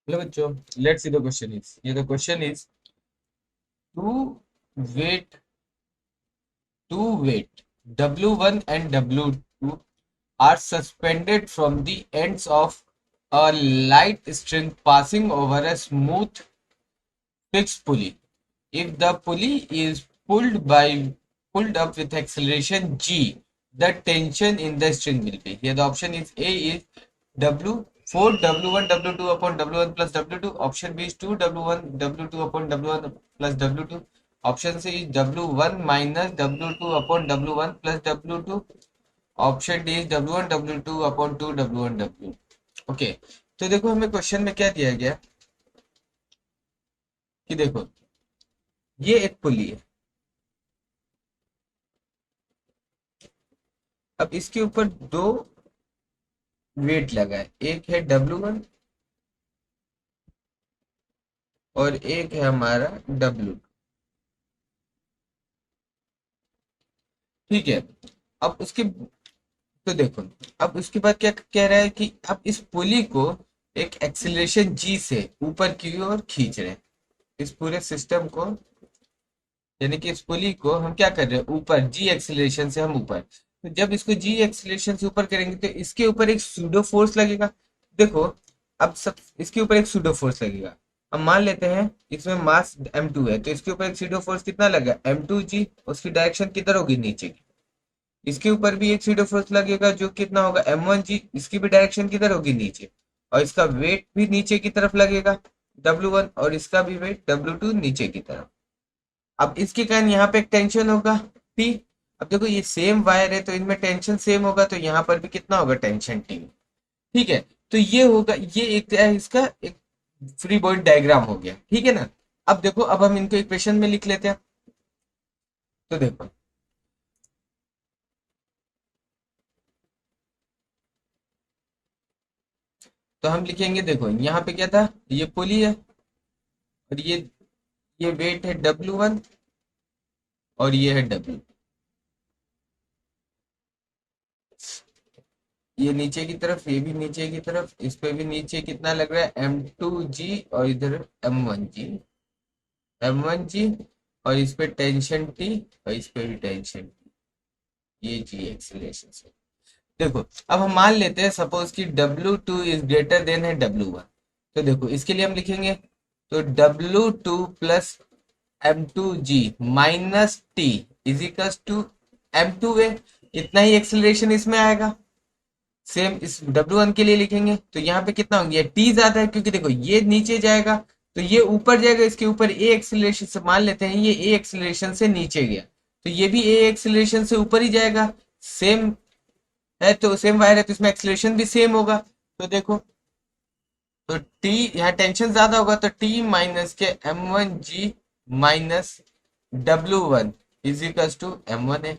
Hello बच्चों, let's see the question is, ये the question is two weight two weight W1 and W2 are suspended from the ends of a light string passing over a smooth fixed pulley. If the pulley is pulled up with acceleration G, the tension in the string will be. Here the option is A is W 4 W1 W2 upon W1 plus W2. Option B is 2 W1 W2 upon W1 plus W2. Option C is W1 minus W2 upon W1 plus W2. Option D is W1 W2 upon 2 W1 W। Okay, तो देखो हमें question में क्या दिया गया कि देखो ये एक पुली है। अब इसके ऊपर दो वेट लगा है, एक है W1 और एक है हमारा W। ठीक है। अब उसके तो देखो, अब उसके बाद क्या कह रहा है कि अब इस पुली को एक एक्सीलरेशन जी से ऊपर की ओर खींच रहे हैं। इस पूरे सिस्टम को, यानी कि इस पुली को हम क्या कर रहे हैं, ऊपर जी एक्सीलरेशन से हम ऊपर। तो जब इसको जी एक्सीलरेशन से ऊपर करेंगे तो इसके ऊपर एक सूडो फोर्स लगेगा। देखो, अब सब इसके ऊपर एक सूडो फोर्स लगेगा। अब मान लेते हैं इसमें मास m2 है, तो इसके ऊपर एक सूडो फोर्स कितना लगा, m2g। उसकी डायरेक्शन किधर होगी, नीचे की। इसके ऊपर भी एक सूडो फोर्स लगेगा जो कितना होगा, m1g। इसकी भी डायरेक्शन किधर होगी, नीचे। और इसका वेट भी नीचे की तरफ लगेगा, W1, और इसका भी वेट W2 नीचे की तरफ। अब इसके कारण यहाँ पे एक टेंशन होगा T। अब देखो ये सेम वायर है तो इनमें टेंशन सेम होगा, तो यहाँ पर भी कितना होगा, टेंशन T। ठीक है। तो ये होगा, ये एक इसका एक फ्री बॉडी डायग्राम हो गया। ठीक है ना। अब देखो, अब हम इनको इक्वेशन में लिख लेते हैं। तो देखो, तो हम लिखेंगे, देखो यहाँ पे क्या था, ये पुली है और ये वेट है W1 और ये है W। ये नीचे की तरफ, ये भी नीचे की तरफ, इस पे भी नीचे कितना लग रहा है, m2g, और इधर m1g। m1g, और इस पे टेंशन T, और इस पे भी टेंशन T। ये जी एक्सीलरेशन से। देखो, अब हम मान लेते हैं सपोज कि W2 इज ग्रेटर देन है W1। तो देखो इसके लिए हम लिखेंगे, तो W2 plus m2g minus T is equal to m2a। इतना ही एक्सीलरेशन इसमें आएगा। सेम इस W1 के लिए लिखेंगे, तो यहाँ पे कितना हो गया, T ज्यादा है क्योंकि देखो ये नीचे जाएगा तो ये ऊपर जाएगा। इसके ऊपर A एक्सीलरेशन से, मान लेते हैं ये A एक्सीलरेशन से नीचे गया, तो ये भी A एक्सीलरेशन से ऊपर ही जाएगा। सेम है तो सेम वायर है तो इसमें एक्सीलरेशन भी सेम होगा। तो देखो, तो T यहाँ टेंशन ज्यादा होगा, तो T माइनस के m1g minus W1 is equal to m1 है।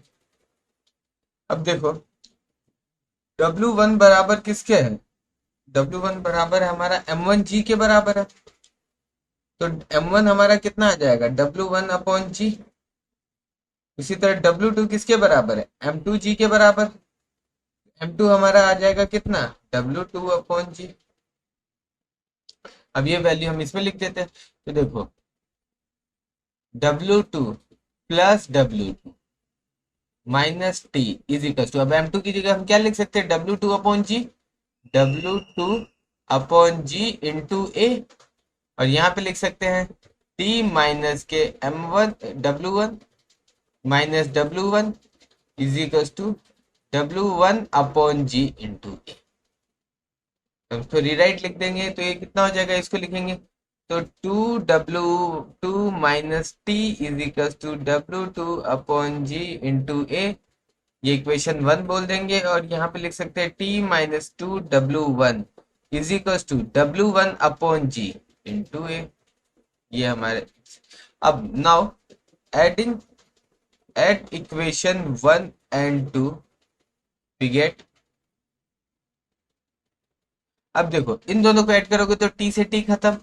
अब देखो, W1 बराबर किसके है, W1 बराबर हमारा m1g के बराबर है। तो m1 हमारा कितना आ जाएगा, W1 अपॉन जी। इसी तरह W2 किसके बराबर है, m2g के बराबर। m2 हमारा आ जाएगा कितना, W2 अपॉन जी। अब ये वैल्यू हम इसमें लिख देते हैं। तो देखो, W2 plus W2 minus T is equal to, अब m2 की जगह हम क्या लिख सकते हैं, W2 अपॉन जी। W2 अपॉन जी इंटू ए। और यहाँ पे लिख सकते हैं T माइनस के M1 W1 minus W1 is equal to W1 upon G into A. तो इसको रीराइट लिख देंगे तो ये कितना हो जाएगा, इसको लिखेंगे तो 2W2 minus T is equal to W2 upon G into A. ये इक्वेशन 1 बोल देंगे, और यहाँ पे लिख सकते हैं T minus 2W1 is equal to W1 upon G into A. ये हमारे, अब now adding at equation 1 and 2 we get. अब देखो इन दोनों को ऐड करोगे तो T से T खत्म,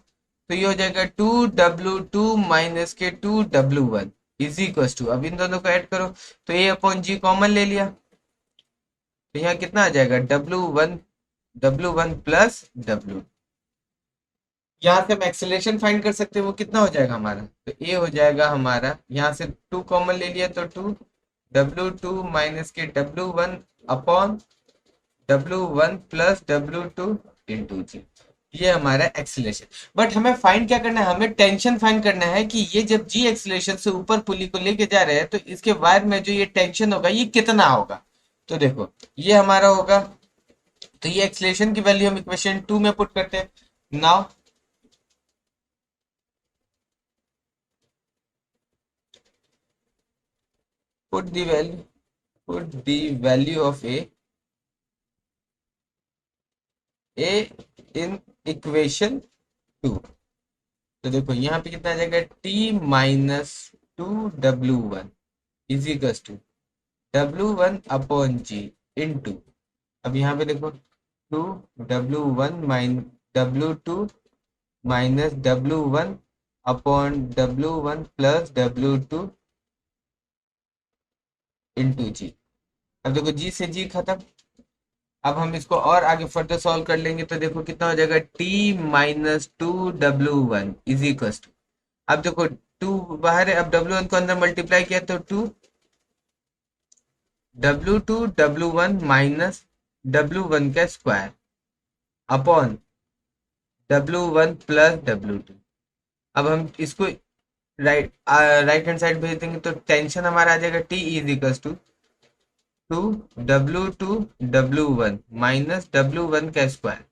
तो ये हो जाएगा 2W2 माइनस के 2W1 इज इक्वल टू, अब इन दोनों को ऐड करो तो A अपॉन जी कॉमन ले लिया, तो यहाँ कितना आ जाएगा, W1 प्लस W। यहाँ से हम एक्सेलरेशन फाइंड कर सकते हैं, वो कितना हो जाएगा हमारा, तो ए हो जाएगा हमारा, यहाँ से टू कॉमन ले लिया तो टू W2 माइनस के W1 upon W1 plus W2 into जी। ये हमारा एक्सीलरेशन। बट हमें फाइंड क्या करना है, हमें टेंशन फाइंड करना है कि ये जब जी एक्सीलरेशन से ऊपर पुली को लेके जा रहे हैं तो इसके वायर में जो ये टेंशन होगा ये कितना होगा। तो देखो ये हमारा होगा, तो ये एक्सीलरेशन की वैल्यू हम इक्वेशन 2 में पुट करते हैं now. put the value put the value of a in equation 2। तो देखो यहाँ पे कितना आ जाएगा, t-2w1 is equals to W1 upon G into, अब यहाँ पे देखो 2W1 W2 minus W1 upon W1 plus W2 into G. अब देखो जी से जी खत्म, अब हम इसको और आगे फर्दर सॉल्व कर लेंगे तो देखो कितना हो जाएगा, t-2w1 इज इक्वल टू, अब देखो टू बाहर है, अब W1 को अंदर मल्टीप्लाई किया तो टू W1 माइनस W1 का square upon W1 plus W2। अब हम इसको राइट हैंड साइड भेज देंगे तो टेंशन हमारा आ जाएगा T is equal to two W1 minus W1 का स्क्वायर।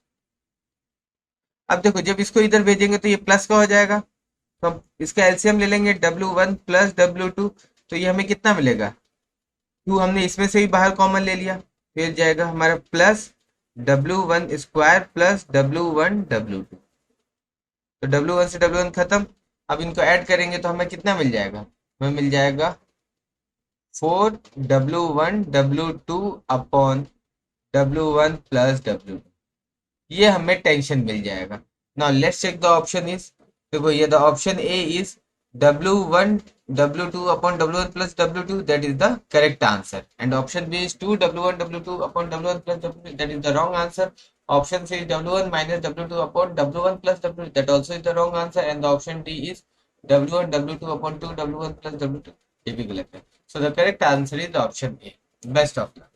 अब देखो जब इसको इधर भेजेंगे तो ये प्लस का हो जाएगा, तो हम इसका एलसीएम ले लेंगे W1 प्लस W2, तो ये हमें कितना मिलेगा, टू हमने इसमें से ही बाहर कॉमन ले लिया, फिर जाएगा हमारा plus W1 square plus W1 W2। तो W1 से W1 खत्म, अब इनको ऐड करेंगे तो हमें कितना मिल जाएगा, हमें मिल जाएगा 4W1 W2 upon W1 plus W2। ये हमें टेंशन मिल जाएगा। Now let's check the option is, देखो ये the option A is W1 W2 upon W1 plus W2, that is the correct answer, and option B is 2 W1 W2 upon W1 plus W2, that is the wrong answer। Option C is W1 minus W2 upon W1 plus W2, that also is the wrong answer, and the option D is W1 W2 upon 2 W1 plus W2, ये भी गलत है। So the correct answer is the option A। Best of luck।